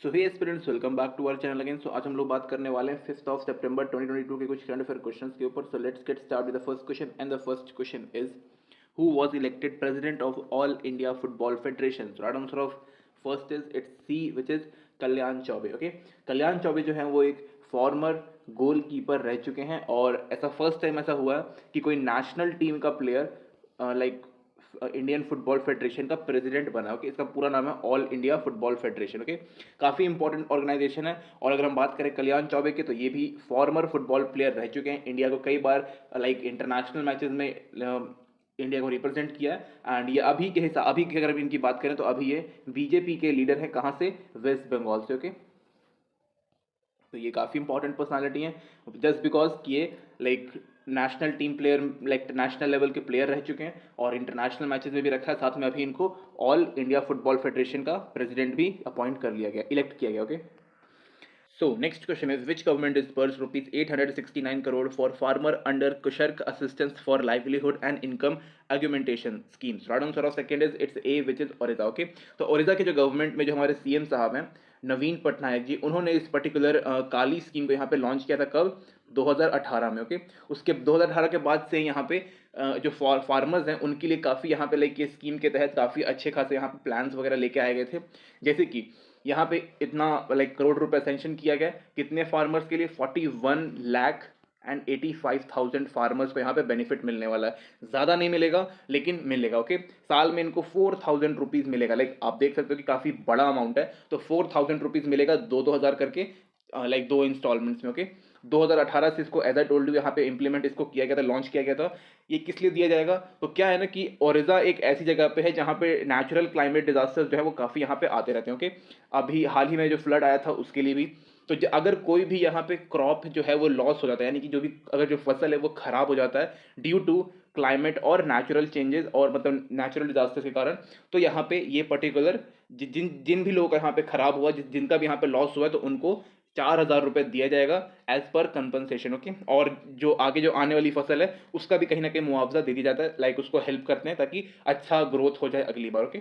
So hey students, welcome back to our channel again. So आज हम लोग बात करने वाले हैं 5 सितंबर 2022 के कुछ करंट अफेयर क्वेश्चंस के ऊपर। So let's get start with the first question and the first question is who was elected president of All India Football Federation. So right answer of first is it's C which is Kalyan Chaubey. Okay, Kalyan Chaubey जो है वो एक farmer goalkeeper रह चुके हैं और ऐसा first time ऐसा हुआ है कि कोई नेशनल टीम का player like Indian football federation का प्रेसिडेंट बना। ओके, इसका पूरा नाम है all India Football federation. Okay, काफ़ी इंपॉर्टेंट ऑर्गेनाइजेशन है। और अगर हम बात करें कल्याण चौबे की, तो ये भी फॉर्मर फुटबॉल प्लेयर रह चुके हैं। इंडिया को कई बार लाइक इंटरनेशनल मैचेस में इंडिया को रिप्रेजेंट किया है। एंड ये अभी की अगर इनकी बात करें तो अभी ये बीजेपी के लीडर हैं। कहाँ से? वेस्ट बंगाल से। ओके, तो ये काफ़ी इंपॉर्टेंट पर्सनालिटी है जस्ट बिकॉज कि ये like national team player, like national level के प्लेयर रह चुके हैं और इंटरनेशनल मैचेस में भी रखा है। साथ में अभी इनको ऑल इंडिया फुटबॉल फेडरेशन का प्रेसिडेंट भी अपॉइंट कर लिया गया, इलेक्ट किया गया। Okay, so next question is which government disbursed rupees 869 crore for farmer under Kushark assistance for livelihood and income augmentation schemes. Right answer of second is it's A which is Orissa. Okay, तो ओडिशा के जो government में जो हमारे CM साहब हैं नवीन पटनायक जी, उन्होंने इस पर्टिकुलर काली स्कीम को यहाँ पे लॉन्च किया था। कब? 2018 में। ओके, उसके 2018 के बाद से यहाँ पे जो फार्मर्स हैं उनके लिए काफ़ी यहाँ पे लाइक ये स्कीम के तहत काफ़ी अच्छे खासे यहाँ पे प्लान्स वगैरह लेके आए गए थे। जैसे कि यहाँ पे इतना लाइक करोड़ रुपए सेंक्शन किया गया कितने फार्मर्स के लिए? 41,85,000 फार्मर्स को यहाँ पे बेनिफिट मिलने वाला है। ज़्यादा नहीं मिलेगा लेकिन मिलेगा। ओके, साल में इनको 4,000 रुपीज़ मिलेगा। लाइक आप देख सकते हो कि काफ़ी बड़ा अमाउंट है। तो 4,000 रुपीज़ मिलेगा दो दो हज़ार करके, लाइक दो इंस्टॉलमेंट्स में। ओके, 2018 से इसको एज आई टोल्ड यू यहाँ पे इंप्लीमेंट इसको किया गया था, लॉन्च किया गया था। ये किस लिए दिया जाएगा? तो क्या है ना कि ओरिजा एक ऐसी जगह पे है जहाँ पे नेचुरल क्लाइमेट डिजास्टर्स जो है वो काफ़ी यहाँ पे आते रहते हैं। ओके, अभी हाल ही में जो फ्लड आया था उसके लिए भी। तो अगर कोई भी यहाँ पे क्रॉप जो है वो लॉस हो जाता है, यानी कि जो भी अगर जो फसल है वो खराब हो जाता है ड्यू टू क्लाइमेट और नेचुरल चेंजेस और मतलब नेचुरल डिजास्टर्स के कारण, तो यहाँ पे ये पर्टिकुलर जिन जिन भी लोगों का यहाँ पे खराब हुआ, जिनका भी यहाँ पे लॉस हुआ है, तो उनको 4,000 रुपये दिया जाएगा एज पर कंपनसेशन। ओके, और जो आगे जो आने वाली फसल है उसका भी कहीं ना कहीं मुआवजा दे दिया जाता है, लाइक उसको हेल्प करते हैं ताकि अच्छा ग्रोथ हो जाए अगली बार। Okay,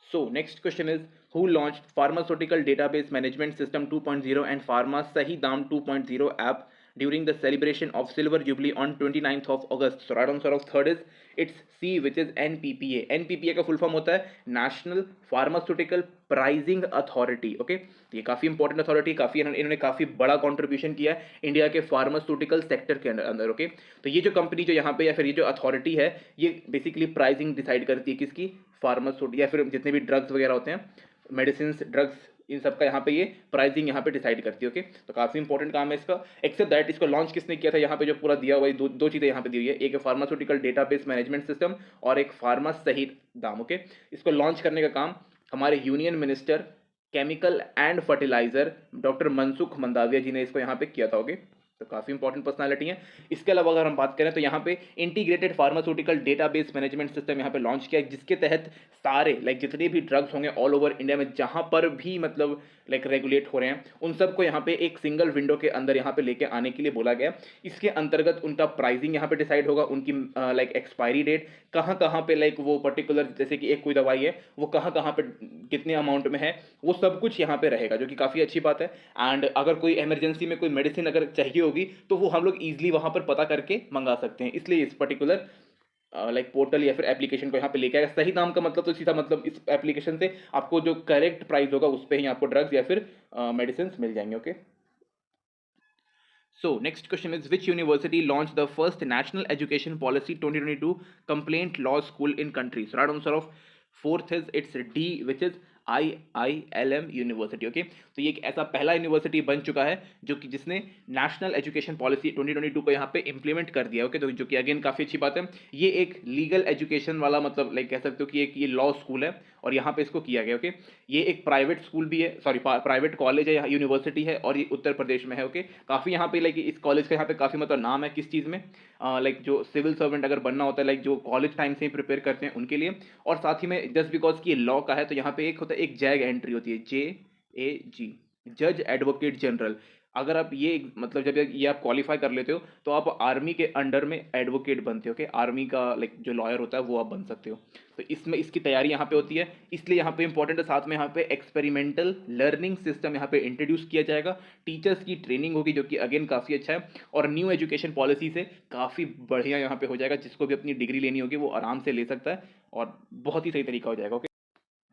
so next question is who launched pharmaceutical database management system 2.0 and pharma sahi dam 2.0 app during the celebration of silver jubilee on 29th of August? So right answer of third is it's C which is NPPA. NPPA का full form होता है national pharmaceutical pricing authority. Okay, तो ये काफ़ी important authority, काफ़ी इन्होंने काफ़ी बड़ा कंट्रीब्यूशन किया है इंडिया के फार्मास्यूटिकल सेक्टर के अंदर। ओके, तो ये जो कंपनी जो यहाँ पे या फिर ये जो अथॉरिटी है ये बेसिकली प्राइसिंग डिसाइड करती है किसकी? फार्मास्यूटिकल या फिर जितने भी ड्रग्स वगैरह होते हैं, मेडिसिन, ड्रग्स, इन सब का यहाँ पे ये प्राइसिंग यहाँ पे डिसाइड करती है। ओके, तो काफ़ी इंपॉर्टेंट काम है इसका। एक्सेप्ट दैट इसको लॉन्च किसने किया था? यहाँ पे जो पूरा दिया हुआ है दो चीज़ें यहाँ पे दी हुई है, एक है फार्मास्यूटिकल डेटाबेस मैनेजमेंट सिस्टम और एक फार्मा सही दाम। ओके, इसको लॉन्च करने का काम हमारे union minister chemical and fertiliser doctor Mansukh Mandaviya ji ने इसको यहाँ पे किया था। ओके, तो काफ़ी इंपॉर्टेंट पर्सनालिटी है। इसके अलावा अगर हम बात करें तो यहाँ पे integrated pharmaceutical database management system यहाँ पे लॉन्च किया है, जिसके तहत सारे लाइक जितने भी ड्रग्स होंगे ऑल ओवर इंडिया में जहाँ पर भी मतलब लाइक रेगुलेट हो रहे हैं उन सबको यहाँ पे एक सिंगल विंडो के अंदर यहाँ पे लेके आने के लिए बोला गया। इसके अंतर्गत उनका प्राइसिंग यहाँ पे डिसाइड होगा, उनकी लाइक एक्सपायरी डेट, कहाँ पे लाइक वो पर्टिकुलर जैसे कि एक कोई दवाई है वो कहाँ पे कितने अमाउंट में है, वो सब कुछ यहाँ पे रहेगा, जो कि काफ़ी अच्छी बात है। एंड अगर कोई इमरजेंसी में कोई मेडिसिन अगर चाहिए होगी तो वो हम लोग ईजिली वहाँ पर पता करके मंगा सकते हैं। इसलिए इस पर्टिकुलर लाइक पोर्टल या फिर एप्लीकेशन को यहाँ पे लेके आएगा। सही दाम का मतलब तो सीधा मतलब इस एप्लीकेशन से आपको जो करेक्ट प्राइस होगा उस पर ही आपको ड्रग्स या फिर मेडिसिन मिल जाएंगे। Okay, so next question is which university launched the first national education policy 2022 complaint law school in country? So right answer of fourth is it's D which is IILM university. Okay, तो ये एक ऐसा पहला university बन चुका है जो कि जिसने नेशनल एजुकेशन पॉलिसी 2022 को यहाँ पे इंप्लीमेंट कर दिया। ओके, तो जो कि अगेन काफ़ी अच्छी बात है। ये एक लीगल एजुकेशन वाला मतलब लाइक कह सकते हो कि एक ये लॉ स्कूल है और यहाँ पे इसको किया गया। ओके, ये एक प्राइवेट स्कूल भी है, सॉरी प्राइवेट कॉलेज है, यूनिवर्सिटी है और ये उत्तर प्रदेश में है। ओके, काफ़ी यहाँ पे लाइक इस कॉलेज का यहाँ पे काफ़ी मतलब नाम है किस चीज़ में, लाइक जो सिविल सर्वेंट अगर बनना होता है, लाइक जो कॉलेज टाइम से ही प्रिपेयर करते हैं उनके लिए। और साथ ही में जस्ट बिकॉज कि ये लॉ का है तो यहाँ पे एक होता है, एक जैग एंट्री होती है, JAG, जज एडवोकेट जनरल। अगर आप ये मतलब जब ये आप क्वालिफाई कर लेते हो तो आप आर्मी के अंडर में एडवोकेट बनते हो, कि आर्मी का लाइक जो लॉयर होता है वो आप बन सकते हो। तो इसमें इसकी तैयारी यहाँ पे होती है, इसलिए यहाँ पे इंपॉर्टेंट है। साथ में यहाँ पे एक्सपेरिमेंटल लर्निंग सिस्टम यहाँ पे इंट्रोड्यूस किया जाएगा, टीचर्स की ट्रेनिंग होगी जो कि अगेन काफ़ी अच्छा है, और न्यू एजुकेशन पॉलिसी से काफ़ी बढ़िया यहाँ पे हो जाएगा। जिसको भी अपनी डिग्री लेनी होगी वो आराम से ले सकता है और बहुत ही सही तरीका हो जाएगा। Okay,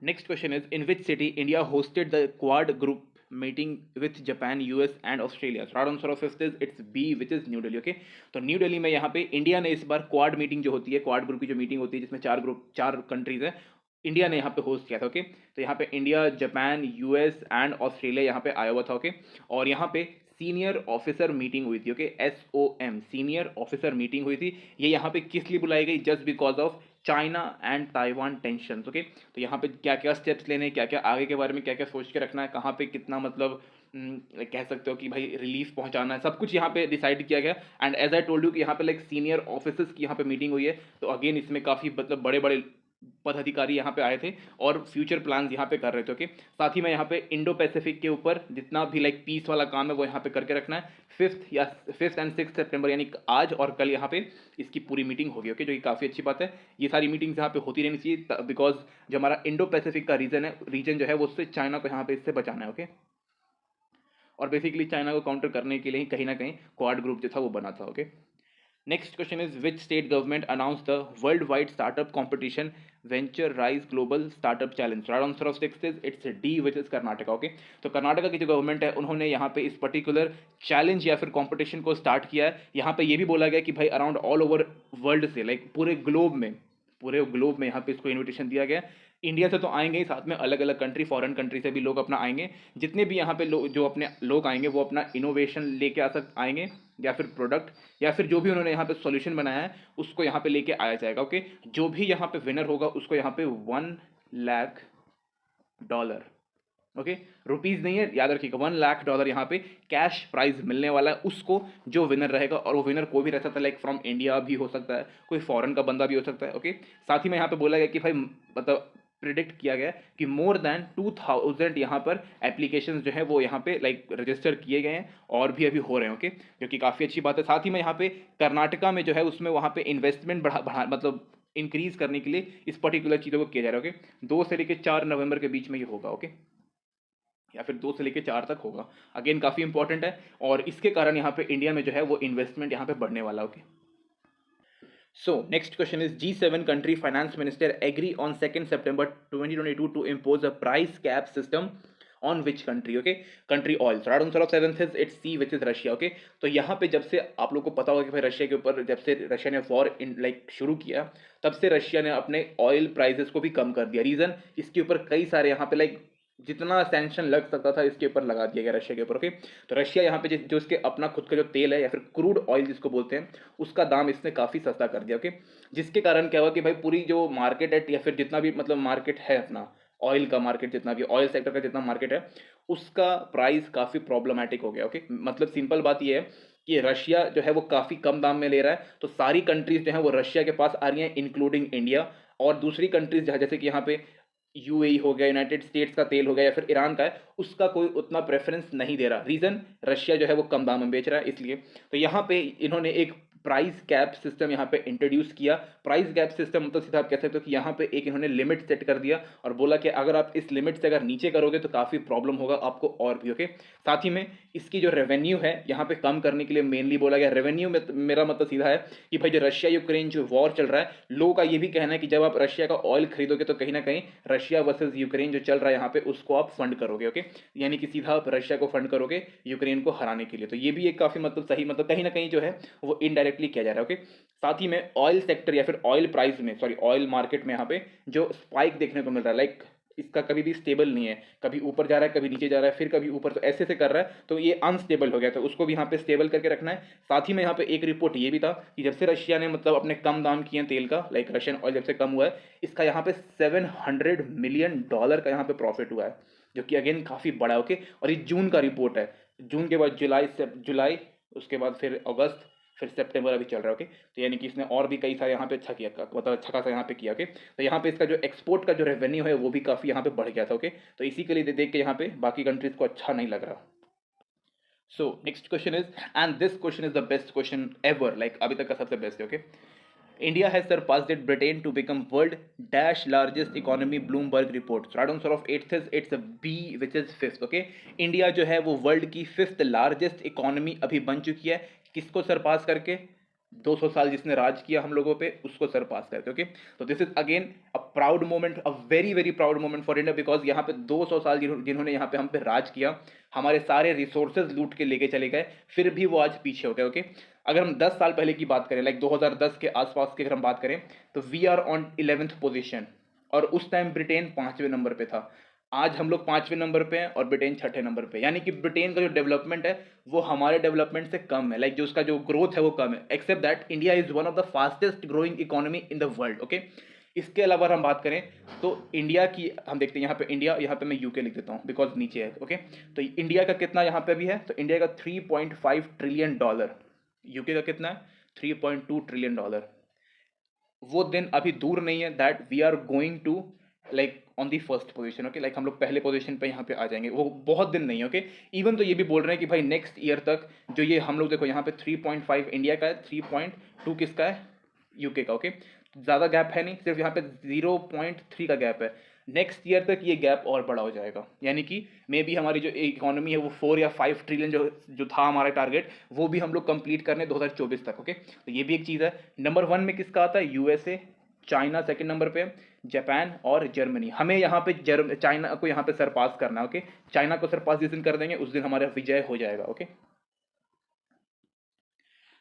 next question is, in which city India hosted the Quad group meeting with Japan, US and Australia? So right answer of fifth is it's B, which is new Delhi. Okay, तो न्यू दिल्ली में यहाँ पे India ने इस बार quad meeting जो होती है, quad group की जो मीटिंग होती है जिसमें चार कंट्रीज है, इंडिया ने यहाँ पे होस्ट किया था। ओके, तो यहाँ पे India, Japan, US and Australia यहाँ पे आया हुआ था। ओके, और यहाँ पे सीनियर ऑफिसर मीटिंग हुई थी। Okay, SOM senior officer meeting हुई थी। ये यहाँ पे किस लिए बुलाई गई? Just because of China and Taiwan tension. Okay, तो यहाँ पे क्या क्या स्टेप्स लेने, क्या क्या आगे के बारे में क्या क्या सोच के रखना है, कहाँ पे कितना मतलब कह सकते हो कि भाई रिलीफ पहुंचाना है, सब कुछ यहाँ पे डिसाइड किया गया। And as I told you कि यहाँ पे लाइक सीनियर ऑफिसर्स की यहाँ पे मीटिंग हुई है, तो अगेन इसमें काफ़ी मतलब बड़े बड़े पदाधिकारी यहाँ पे आए थे और फ्यूचर प्लान्स यहाँ पे कर रहे थे। ओके, साथ ही में यहाँ पे इंडो पैसिफिक के ऊपर जितना भी लाइक पीस वाला काम है वो यहाँ पे करके रखना है। फिफ्थ एंड 6 सितंबर यानी आज और कल यहाँ पे इसकी पूरी मीटिंग होगी। ओके, जो कि काफ़ी अच्छी बात है। ये सारी मीटिंग्स यहाँ पे होती रहनी चाहिए, बिकॉज जो हमारा इंडो पैसिफिक का रीजन जो है वो उससे चाइना को यहाँ पे इससे बचाना है। ओके, और बेसिकली चाइना को काउंटर करने के लिए ही कहीं ना कहीं क्वाड ग्रुप जो था वो बना था। Okay, next question is, which state government announced the worldwide startup competition Venture Rise Global Startup Challenge? Right answer of six is it's D, which is Karnataka। Okay, तो कर्नाटका की जो गवर्नमेंट है उन्होंने यहाँ पे इस पर्टिकुलर चैलेंज या फिर कंपटीशन को स्टार्ट किया है। यहाँ पे ये भी बोला गया कि भाई अराउंड ऑल ओवर वर्ल्ड से लाइक पूरे ग्लोब में यहाँ पे इसको इन्विटेशन दिया गया। इंडिया से तो आएंगे ही, साथ में अलग अलग कंट्री, फॉरेन कंट्री से भी लोग अपना आएंगे। जितने भी यहाँ पे जो अपने लोग आएंगे वो अपना इनोवेशन लेके आएंगे, या फिर प्रोडक्ट, या फिर जो भी उन्होंने यहाँ पे सॉल्यूशन बनाया है उसको यहाँ पे लेके आया जाएगा। ओके, जो भी यहाँ पे विनर होगा उसको यहाँ पे $1 लाख, ओके, रुपीज नहीं है, याद रखिएगा, $1 लाख यहाँ पे कैश प्राइज मिलने वाला है उसको जो विनर रहेगा। और वो विनर कोई भी रह सकता है, लाइक फ्रॉम इंडिया भी हो सकता है, कोई फॉरेन का बंदा भी हो सकता है। ओके, साथ ही में यहाँ पे बोला गया कि भाई मतलब प्रिडिक्ट किया गया कि मोर देन 2000 यहाँ पर एप्लीकेशंस जो है वो यहाँ पे लाइक रजिस्टर किए गए हैं और भी अभी हो रहे हैं। ओके, जो कि काफ़ी अच्छी बात है। साथ ही में यहाँ पे कर्नाटका में जो है उसमें वहाँ पे इन्वेस्टमेंट बढ़ा मतलब इंक्रीज करने के लिए इस पर्टिकुलर चीज़ों को किया जा रहा है। ओके, 2 से लेकर 4 नवंबर के बीच में ये होगा। ओके, या फिर 2 से लेकर 4 तक होगा। अगेन काफ़ी इंपॉर्टेंट है, और इसके कारण यहाँ पे इंडिया में जो है वो इन्वेस्टमेंट यहाँ पे बढ़ने वाला। Okay, so next question is, G7 country finance minister agree on 2nd September 2022 to impose a price cap system on which country? Okay, country oil। So right answer of seventh is it's C, which is Russia। Okay, तो यहाँ पे जब से आप लोग को पता होगा कि भाई रशिया के ऊपर जब से रशिया ने वॉर लाइक शुरू किया, तब से रशिया ने अपने ऑयल प्राइसेस को भी कम कर दिया। रीजन, इसके ऊपर कई सारे यहाँ पे लाइक जितना सैंक्शन लग सकता था इसके ऊपर लगा दिया गया रशिया के ऊपर। ओके, तो रशिया यहाँ पे जो इसके अपना खुद का जो तेल है या फिर क्रूड ऑयल जिसको बोलते हैं, उसका दाम इसने काफ़ी सस्ता कर दिया। ओके, जिसके कारण क्या हुआ कि भाई पूरी जो मार्केट है या फिर जितना भी मतलब मार्केट है अपना ऑयल का मार्केट, जितना भी ऑयल सेक्टर का जितना मार्केट है उसका प्राइस काफ़ी प्रॉब्लमेटिक हो गया। ओके, मतलब सिंपल बात ये है कि रशिया जो है वो काफ़ी कम दाम में ले रहा है, तो सारी कंट्रीज जो है वो रशिया के पास आ रही हैं इंक्लूडिंग इंडिया। और दूसरी कंट्रीज जैसे कि यहाँ पे यूएई हो गया, यूनाइटेड स्टेट्स का तेल हो गया या फिर ईरान का है, उसका कोई उतना प्रेफरेंस नहीं दे रहा। रीज़न, रशिया जो है वो कम दाम में बेच रहा है इसलिए। तो यहाँ पे इन्होंने एक प्राइस कैप सिस्टम यहाँ पे इंट्रोड्यूस किया। प्राइस कैप सिस्टम मतलब सीधा आप कह सकते हो कि यहाँ पे एक इन्होंने लिमिट सेट कर दिया और बोला कि अगर आप इस लिमिट से अगर नीचे करोगे तो काफ़ी प्रॉब्लम होगा आपको और भी। ओके, साथ ही में इसकी जो रेवेन्यू है यहाँ पे कम करने के लिए मेनली बोला गया। रेवेन्यू में मेरा मतलब सीधा है कि भाई जो रशिया यूक्रेन जो वॉर चल रहा है, लोगों का ये भी कहना है कि जब आप रशिया का ऑयल खरीदोगे तो कहीं ना कहीं रशिया वर्सेज यूक्रेन जो चल रहा है यहाँ पे उसको आप फंड करोगे। ओके, यानी कि सीधा आप रशिया को फंड करोगे यूक्रेन को हराने के लिए। तो ये भी एक काफ़ी मतलब सही मतलब कहीं ना कहीं जो है वो इनडायरेक्टली किया जा रहा है। ओके, साथ ही में ऑयल सेक्टर या फिर ऑयल प्राइस में ऑयल मार्केट में यहाँ पे जो स्पाइक देखने को मिल रहा है, लाइक इसका कभी भी स्टेबल नहीं है, कभी ऊपर जा रहा है कभी नीचे जा रहा है फिर कभी ऊपर, तो ऐसे से कर रहा है, तो ये अनस्टेबल हो गया। तो उसको भी यहाँ पे स्टेबल करके रखना है। साथ ही में यहाँ पे एक रिपोर्ट ये भी था कि जब से रशिया ने मतलब अपने कम दाम किए हैं तेल का, लाइक रशियन ऑयल जब से कम हुआ है, इसका यहाँ पे $700 मिलियन का यहाँ पे प्रॉफिट हुआ है, जो कि अगेन काफ़ी बड़ा है। ओके, और ये जून का रिपोर्ट है, जून के बाद जुलाई उसके बाद फिर अगस्त फिर सितंबर अभी चल रहा है। ओके, तो यानी कि इसने और भी कई सारे यहाँ पे अच्छा किया, मतलब अच्छा खासा यहाँ पे किया। ओके, तो यहाँ पे इसका जो एक्सपोर्ट का जो रेवेन्यू है वो भी काफ़ी यहाँ पे बढ़ गया था। ओके, तो इसी के लिए देख के यहाँ पे बाकी कंट्रीज को अच्छा नहीं लग रहा। So next question is, and this question is the best question ever, like अभी तक का सबसे बेस्ट है, okay. India has surpassed it Britain to become world dash largest economy Bloomberg report. So right answer of eighth is it's a B which is fifth. Okay, India जो है वो world की fifth largest economy अभी बन चुकी है, किसको सरपास करके? 200 साल जिसने राज किया हम लोगों पे, उसको सरपास करके। ओके, तो this is again a proud moment, a very very proud moment for India, because यहाँ पे 200 साल जिन्होंने यहाँ पे हम पे राज किया, हमारे सारे रिसोर्सेज लूट के लेके चले गए, फिर भी वो आज पीछे हो गए। ओके, अगर हम 10 साल पहले की बात करें, लाइक 2010 के आसपास की अगर हम बात करें, तो we are on 11th position, और उस टाइम ब्रिटेन 5वें नंबर पे था। आज हम लोग 5वें नंबर पे हैं और ब्रिटेन 6ठे नंबर पे, यानी कि ब्रिटेन का जो डेवलपमेंट है वो हमारे डेवलपमेंट से कम है, लाइक जो उसका जो ग्रोथ है वो कम है, except that India is one of the fastest growing economy in the world. Okay, इसके अलावा हम बात करें तो इंडिया की हम देखते हैं, यहाँ पे इंडिया, यहाँ पे मैं यूके लिख देता हूँ बिकॉज नीचे है। ओके, तो इंडिया का कितना यहाँ पे भी है, तो इंडिया का $3.5 ट्रिलियन, यूके का कितना है, $3.2 ट्रिलियन। वो दिन अभी दूर नहीं है that we are going to like on the first position. Okay, like हम लोग पहले पोजीशन पे यहाँ पे आ जाएंगे, वो बहुत दिन नहीं है। ओके, इवन तो ये भी बोल रहे हैं कि भाई नेक्स्ट ईयर तक जो ये हम लोग देखो यहाँ पे 3.5 इंडिया का है, 3.2 किसका है, यूके का। ओके, ज़्यादा गैप है नहीं, सिर्फ यहाँ पे 0.3 का गैप है। नेक्स्ट ईयर तक ये गैप और बड़ा हो जाएगा, यानी कि मे बी हमारी जो इकोनॉमी है वो 4 या 5 ट्रिलियन जो जो था हमारा टारगेट, वो भी हम लोग कंप्लीट करने 2024 तक। ओके, तो ये भी एक चीज़ है। नंबर 1 में किसका आता है, यूएसए, चाइना सेकंड नंबर पे, जापान और जर्मनी। हमें यहाँ पे चाइना को यहाँ पे सरपास करना है। ओके, चाइना को सरपास जिस दिन कर देंगे उस दिन हमारा विजय हो जाएगा। Okay,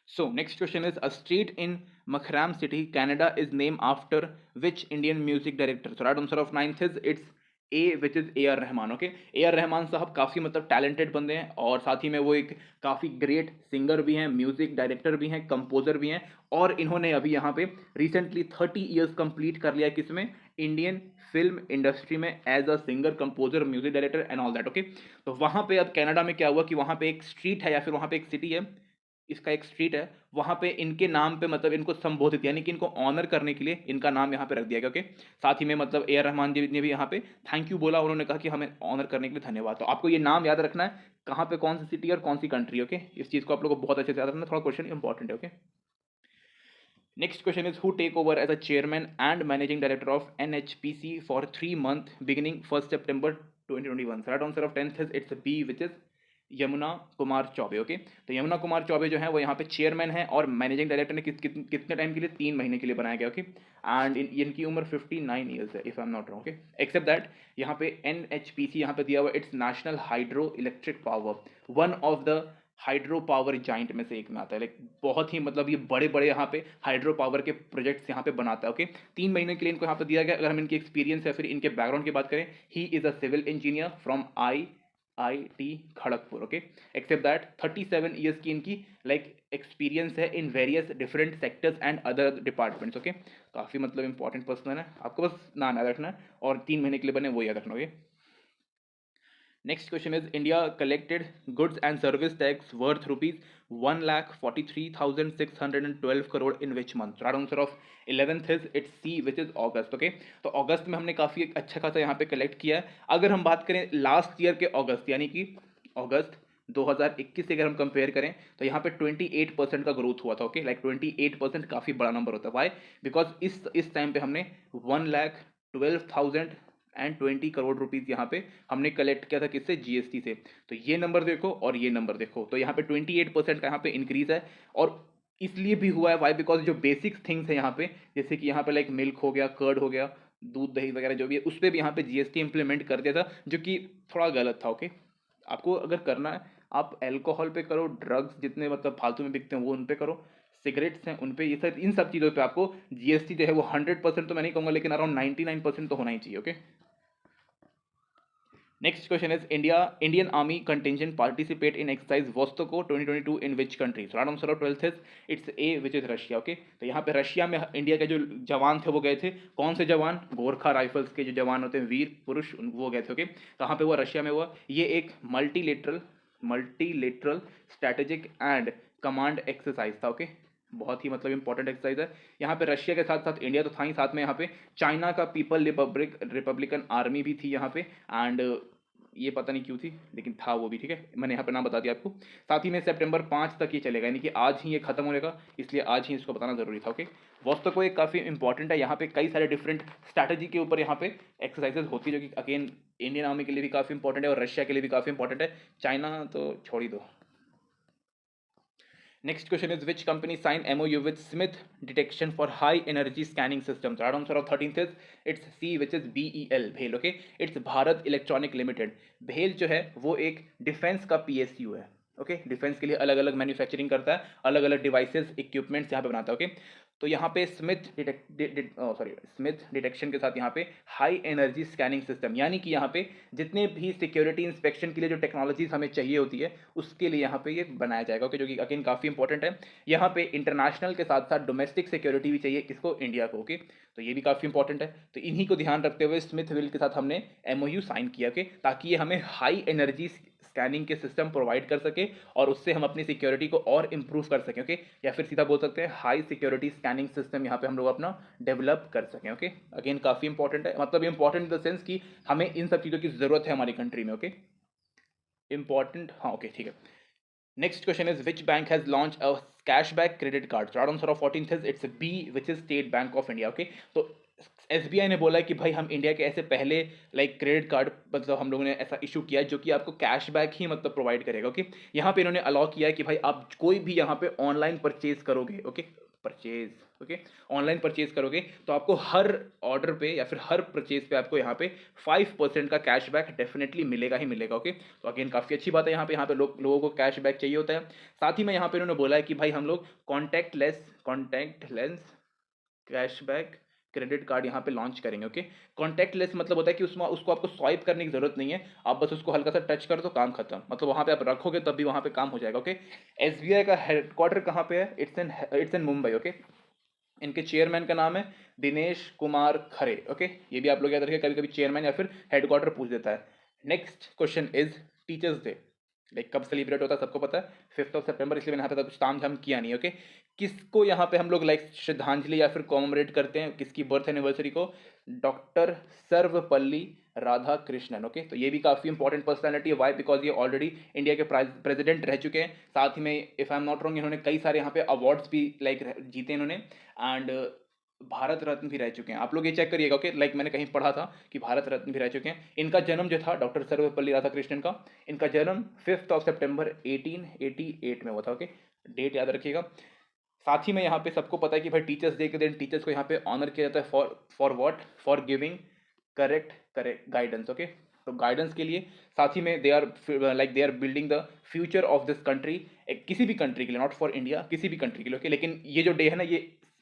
so next question is, a street in Makram city, Canada is named after which Indian music director? So right answer of ninth is it's A, which is A R Rahman. Okay, A R Rahman साहब काफ़ी मतलब talented बंदे हैं, और साथ ही में वो एक काफ़ी ग्रेट सिंगर भी हैं, म्यूजिक डायरेक्टर भी हैं, कंपोजर भी हैं, और इन्होंने अभी यहाँ पे रिसेंटली 30 ईयर्स कंप्लीट कर लिया किसमें, इंडियन फिल्म इंडस्ट्री में, as a singer, composer, music director and all that. Okay, तो वहाँ पे अब कनाडा में क्या हुआ कि वहाँ पे एक स्ट्रीट है या फिर वहाँ पे एक सिटी है, इसका एक स्ट्रीट है, वहाँ पे इनके नाम पे मतलब इनको संबोधित, यानी कि इनको ऑनर करने के लिए इनका नाम यहाँ पे रख दिया गया। ओके, साथ ही में मतलब ए आर रहमान जी ने भी यहाँ पे थैंक यू बोला, उन्होंने कहा कि हमें ऑनर करने के लिए धन्यवाद। तो आपको ये नाम याद रखना है, कहाँ पे कौन सी सिटी और कौन सी कंट्री। ओके, इस चीज़ को आप लोग को बहुत अच्छे से याद रखना, थोड़ा क्वेश्चन इंपॉर्टेंट है। Okay, next question is, who take over as a chairman and managing director of NHPC for 3 months beginning 1st September 2021? So right answer of 10th is it's a B, which is Yamuna Kumar Choubey. Okay, तो यमुना कुमार चौबे जो है वो यहाँ पे chairman है, और managing director ने कितने टाइम के लिए, 3 महीने के लिए बनाया गया। ओके, एंड इनकी उम्र 59 ईयर्स है if I am not wrong. Okay, except that यहाँ पे NHPC यहाँ पे दिया हुआ, it's national hydro electric power, one of the hydro power giant में से एक में आता है, लाइक बहुत ही मतलब ये बड़े बड़े यहाँ पे हाइड्रो पावर के प्रोजेक्ट्स यहाँ पे बनाता है। ओके, 3 महीने के लिए इनको यहाँ पे दिया गया। अगर हम इनकी एक्सपीरियंस या फिर इनके बैकग्राउंड की बात करें, he is a civil engineer from IIT Kharagpur. Okay, except that 37 years की इनकी लाइक एक्सपीरियंस है in various different sectors and other departments. Okay, काफ़ी मतलब इंपॉर्टेंट पर्सन है, आपको बस नाम याद रखना है, और 3 महीने के लिए बने वो याद रखना। Okay, next question is, India collected goods and service tax worth rupees 1,43,612 crore in which month? Right answer of 11th is it's C, which is August। Okay, तो अगस्त में हमने काफ़ी अच्छा खासा यहाँ पे कलेक्ट किया है। अगर हम बात करें लास्ट ईयर के अगस्त, यानी कि अगस्त 2021 से अगर हम कंपेयर करें, तो यहाँ पे 28% का ग्रोथ हुआ था। ओके, लाइक 28% काफ़ी बड़ा नंबर होता है। वाई, बिकॉज इस टाइम पे हमने 1,12,020 करोड़ रुपीज़ यहाँ पे हमने कलेक्ट किया था, किससे, जीएसटी से। तो ये नंबर देखो और ये नंबर देखो, तो यहाँ पे 28% का यहाँ पे इंक्रीज है, और इसलिए भी हुआ है वाई, बिकॉज जो बेसिक थिंग्स है यहाँ पे, जैसे कि यहाँ पे लाइक मिल्क हो गया, कर्ड हो गया, दूध दही वगैरह जो भी है, उस पर भी यहाँ पे जीएसटी इंप्लीमेंट कर दिया था, जो कि थोड़ा गलत था। ओके, आपको अगर करना है, आप अल्कोहल पे करो, ड्रग्स जितने मतलब फालतू में बिकते हैं वो उन पे करो, सिगरेट्स हैं उन पे, ये सब इन सब चीज़ों पे आपको जीएसटी जो है वो 100% तो मैं नहीं कहूँगा, लेकिन अराउंड 99% तो होना ही चाहिए। Okay, next question is, Indian Army contingent participate in exercise Vostoko 2022 in which country? So right answer of 12th is it's A, which is Russia। Okay, तो यहाँ पे रशिया में इंडिया के जो जवान थे वो गए थे, कौन से जवान, गोरखा राइफल्स के जो जवान होते हैं, वीर पुरुष, वो गए थे। ओके, कहाँ पे हुआ, रशिया में हुआ। ये एक multilateral strategic and command exercise था। ओके, बहुत ही मतलब इंपॉर्टेंट एक्सरसाइज है। यहाँ पे रशिया के साथ साथ इंडिया तो था ही, साथ में यहाँ पे चाइना का पीपल रिपब्लिकन आर्मी भी थी यहाँ पे, एंड ये पता नहीं क्यों थी, लेकिन था वो भी, ठीक है, मैंने यहाँ पे नाम बता दिया आपको। साथ ही में सितंबर 5 तक ये चलेगा, यानी कि आज ही ये खत्म होगा, इसलिए आज ही इसको बताना ज़रूरी था। ओके, वॉस्तव एक काफ़ी इंपॉर्टेंट है, यहाँ पे कई सारे डिफरेंट स्ट्रैटेजी के ऊपर यहाँ पे एक्सरसाइजेज होती है, जो कि अगेन इंडियन आर्मी के लिए भी काफ़ी इंपॉर्टेंट है और रशिया के लिए भी काफ़ी इंपॉर्टेंट है, चाइना तो छोड़ ही दो। Next question is, which company signed MOU with Smith Detection for high energy scanning systems? Right answer of 13th is it's C, which is BEL, BHEL. Okay, it's Bharat electronic limited. BHEL जो है वो एक defence का PSU है। Okay, defence के लिए अलग अलग मैन्युफैक्चरिंग करता है, अलग अलग डिवाइसेस इक्विपमेंट्स यहाँ पे बनाता है। ओके, तो यहाँ पे स्मिथ डिटेक्शन के साथ यहाँ पे हाई एनर्जी स्कैनिंग सिस्टम, यानी कि यहाँ पे जितने भी सिक्योरिटी इंस्पेक्शन के लिए जो टेक्नोलॉजीज हमें चाहिए होती है उसके लिए यहाँ पे ये बनाया जाएगा। ओके, जो कि अगेन काफ़ी इंपॉर्टेंट है। यहाँ पे इंटरनेशनल के साथ साथ डोमेस्टिक सिक्योरिटी भी चाहिए किसको, इंडिया को। ओके, तो ये भी काफ़ी इंपॉर्टेंट है। तो इन्हीं को ध्यान रखते हुए स्मिथ विल के साथ हमने MOU साइन किया, ओके, ताकि ये हमें हाई एनर्जी स्कैनिंग के सिस्टम प्रोवाइड कर सके और उससे हम अपनी सिक्योरिटी को और इंप्रूव कर सकें। ओके, या फिर सीधा बोल सकते हैं हाई सिक्योरिटी स्कैनिंग सिस्टम यहाँ पे हम लोग अपना डेवलप कर सकें। ओके, अगेन काफ़ी इंपॉर्टेंट है, मतलब इंपॉर्टेंट इन द सेंस कि हमें इन सब चीज़ों की ज़रूरत है हमारी कंट्री में। ओके, इंपॉर्टेंट, हाँ, ओके, ठीक है। Next question is, which bank has launched a cashback credit card? So answer of 14th is it's B, which is State Bank of India. Okay, तो SBI ने बोला है कि भाई हम इंडिया के ऐसे पहले क्रेडिट कार्ड मतलब हम लोगों ने ऐसा इशू किया है जो कि आपको कैशबैक ही मतलब प्रोवाइड करेगा। ओके, यहाँ पे इन्होंने अलाउ किया है कि भाई आप कोई भी यहाँ पे ऑनलाइन परचेज करोगे, ओके, ऑनलाइन परचेज करोगे तो आपको हर ऑर्डर पे या फिर हर परचेज पे आपको यहाँ पे 5% का कैशबैक डेफिनेटली मिलेगा ही मिलेगा। ओके, तो अगेन काफ़ी अच्छी बात है, यहाँ पे लोगों को कैशबैक चाहिए होता है। साथ ही में यहाँ पे इन्होंने बोला है कि भाई हम लोग कॉन्टैक्टलेस कैशबैक क्रेडिट कार्ड यहाँ पे लॉन्च करेंगे। ओके, कॉन्टैक्टलेस मतलब होता है कि उसमें उसको आपको स्वाइप करने की जरूरत नहीं है, आप बस उसको हल्का सा टच कर दो, काम खत्म, मतलब वहाँ पे आप रखोगे तब भी वहाँ पे काम हो जाएगा। ओके, SBI का हेडक्वार्टर कहाँ पे है, इट्स इन मुंबई। ओके, इनके चेयरमैन का नाम है दिनेश कुमार खरे। ओके, ये भी आप लोग याद रखिए, कभी कभी चेयरमैन या फिर हेडक्वार्टर पूछ देता है। Next question is teachers day कब सेलिब्रेट होता है, सबको पता है 5 सितंबर, इसलिए मैंने यहाँ पे कुछ ताम झाम किया नहीं। ओके, किसको यहाँ पे हम लोग श्रद्धांजलि या फिर कॉमेमोरेट करते हैं, किसकी बर्थ एनिवर्सरी को, डॉक्टर सर्वपल्ली राधाकृष्णन। ओके, तो ये भी काफ़ी इंपॉर्टेंट पर्सनैलिटी है। वाई, बिकॉज ये ऑलरेडी इंडिया के प्रेसिडेंट रह चुके हैं। साथ ही में if I am not wrong इन्होंने कई सारे यहाँ पे अवार्ड्स भी जीते इन्होंने, एंड भारत रत्न भी रह चुके हैं। आप लोग ये चेक करिएगा। ओके, मैंने कहीं पढ़ा था कि भारत रत्न भी रह चुके हैं। इनका जन्म जो था डॉक्टर सर्वपल्ली राधाकृष्णन का, इनका जन्म 5 सितंबर 1888 में हुआ था। ओके, डेट याद रखिएगा। साथ ही में यहाँ पे सबको पता है कि भाई टीचर्स डे के दिन टीचर्स को यहाँ पे ऑनर किया जाता है for what, for giving correct guidance. Okay, तो गाइडेंस के लिए, साथ ही में they are building the future of this country, किसी भी कंट्री के लिए, नॉट फॉर इंडिया, किसी भी कंट्री के लिए। ओके, लेकिन ये जो डे है ना,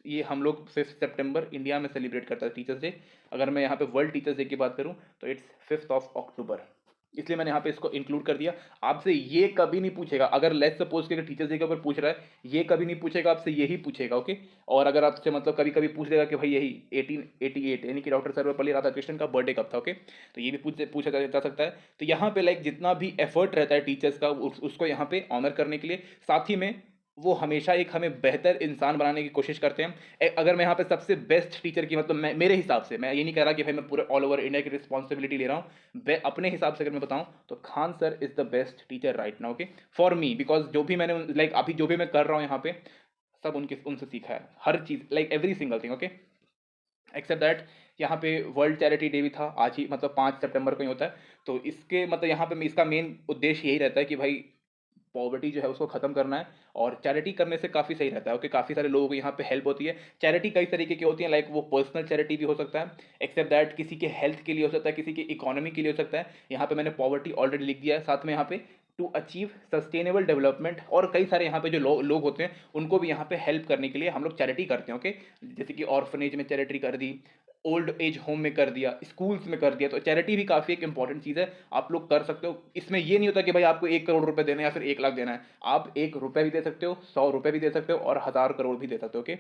ये हम लोग 5 सितंबर इंडिया में सेलिब्रेट करता है टीचर्स डे। अगर मैं यहाँ पे वर्ल्ड टीचर्स डे की बात करूँ तो इट्स 5 अक्टूबर, इसलिए मैंने यहाँ पे इसको इंक्लूड कर दिया। आपसे ये कभी नहीं पूछेगा, अगर लेट्स सपोज कि टीचर्स डे के ऊपर पूछ रहा है, ये कभी नहीं पूछेगा आपसे, यही पूछेगा। ओके, और अगर आपसे मतलब कभी कभी पूछ लेगा कि भाई यही 1888 यानी कि डॉक्टर सर्वपल्ली राधाकृष्णन का बर्थडे कब था। ओके, तो ये भी पूछा जा सकता है। तो यहाँ पे जितना भी एफर्ट रहता है टीचर्स का उसको यहाँ पे ऑनर करने के लिए, साथ ही में वो हमेशा एक हमें बेहतर इंसान बनाने की कोशिश करते हैं। अगर मैं यहाँ पे सबसे बेस्ट टीचर की मतलब मेरे हिसाब से, मैं ये नहीं कह रहा कि भाई मैं पूरे ऑल ओवर इंडिया की रिस्पॉन्सिबिलिटी ले रहा हूँ, अपने हिसाब से अगर मैं बताऊँ तो Khan sir is the best teacher right now. Okay, for me, because जो भी मैंने अभी जो भी मैं कर रहा हूँ यहाँ पे सब उनसे सीखा है, हर चीज़ every single thing. Okay, except that यहाँ पे वर्ल्ड चैरिटी डे भी था आज ही, मतलब 5 सितंबर को ही होता है। तो इसके मतलब यहाँ पे इसका मेन उद्देश्य यही रहता है कि भाई पॉवर्टी जो है उसको खत्म करना है, और चैरिटी करने से काफ़ी सही रहता है। ओके, काफ़ी सारे लोगों को यहाँ पे हेल्प होती है। चैरिटी कई तरीके की होती है, वो पर्सनल चैरिटी भी हो सकता है, एक्सेप्ट दैट किसी के हेल्थ के लिए हो सकता है, किसी की इकोनॉमी के लिए हो सकता है। यहाँ पे मैंने पॉवर्टी ऑलरेडी लिख दिया है, साथ में यहाँ पे टू अचीव सस्टेनेबल डेवलपमेंट, और कई सारे यहाँ पे जो लोग होते हैं उनको भी यहाँ पे हेल्प करने के लिए हम लोग चैरिटी करते हैं। ओके, जैसे कि ऑर्फनेज में चैरिटी कर दी, ओल्ड एज होम में कर दिया, स्कूल्स में कर दिया। तो चैरिटी भी काफ़ी एक इंपॉर्टेंट चीज़ है, आप लोग कर सकते हो। इसमें ये नहीं होता कि भाई आपको 1 करोड़ रुपए देना है या फिर 1 लाख देना है, आप 1 रुपये भी दे सकते हो, 100 रुपये भी दे सकते हो, और 1000 करोड़ भी दे सकते हो। ओके,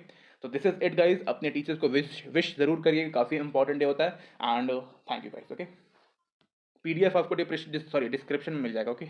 तो दिस इज इट गाइज, अपने टीचर्स को विश जरूर करिए, काफ़ी इंपॉर्टेंट डे होता है। And thank you guys. Okay, PDF आपको डिस्क्रिप्शन में मिल जाएगा। ओके।